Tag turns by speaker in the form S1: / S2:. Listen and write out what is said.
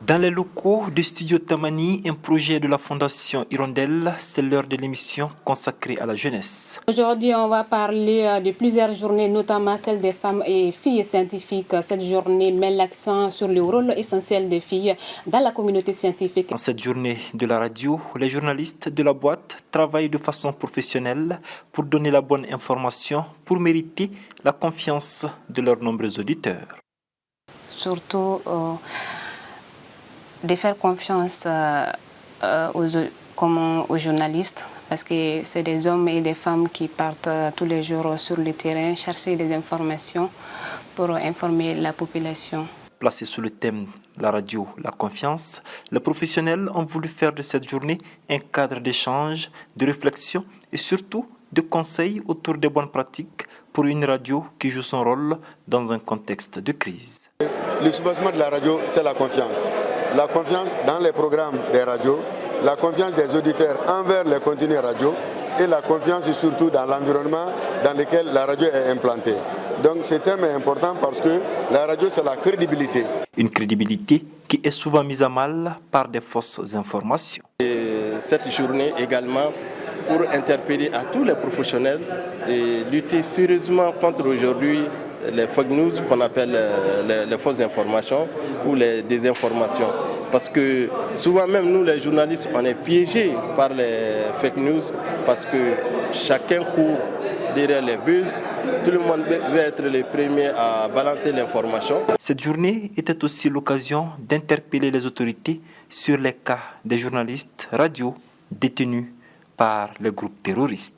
S1: Dans les locaux du studio Tamani, un projet de la Fondation Hirondelle, c'est l'heure de l'émission consacrée à la jeunesse.
S2: Aujourd'hui, on va parler de plusieurs journées, notamment celle des femmes et filles scientifiques. Cette journée met l'accent sur le rôle essentiel des filles dans la communauté scientifique.
S1: En cette journée de la radio, les journalistes de la boîte travaillent de façon professionnelle pour donner la bonne information, pour mériter la confiance de leurs nombreux auditeurs.
S2: Surtout de faire confiance aux journalistes, parce que c'est des hommes et des femmes qui partent tous les jours sur le terrain chercher des informations pour informer la population.
S1: Placé sous le thème la radio, la confiance, les professionnels ont voulu faire de cette journée un cadre d'échange, de réflexion et surtout de conseils autour des bonnes pratiques pour une radio qui joue son rôle dans un contexte de crise.
S3: Le soubassement de la radio, c'est la confiance. La confiance dans les programmes des radios, la confiance des auditeurs envers les contenus radio et la confiance surtout dans l'environnement dans lequel la radio est implantée. Donc ce thème est important parce que la radio, c'est la crédibilité.
S1: Une crédibilité qui est souvent mise à mal par des fausses informations.
S4: Et cette journée également pour interpeller à tous les professionnels et lutter sérieusement contre aujourd'hui les fake news qu'on appelle les fausses informations ou les désinformations. Parce que souvent même nous les journalistes on est piégés par les fake news parce que chacun court derrière les buzz, tout le monde veut être le premier à balancer l'information.
S1: Cette journée était aussi l'occasion d'interpeller les autorités sur les cas des journalistes radio détenus par les groupes terroristes.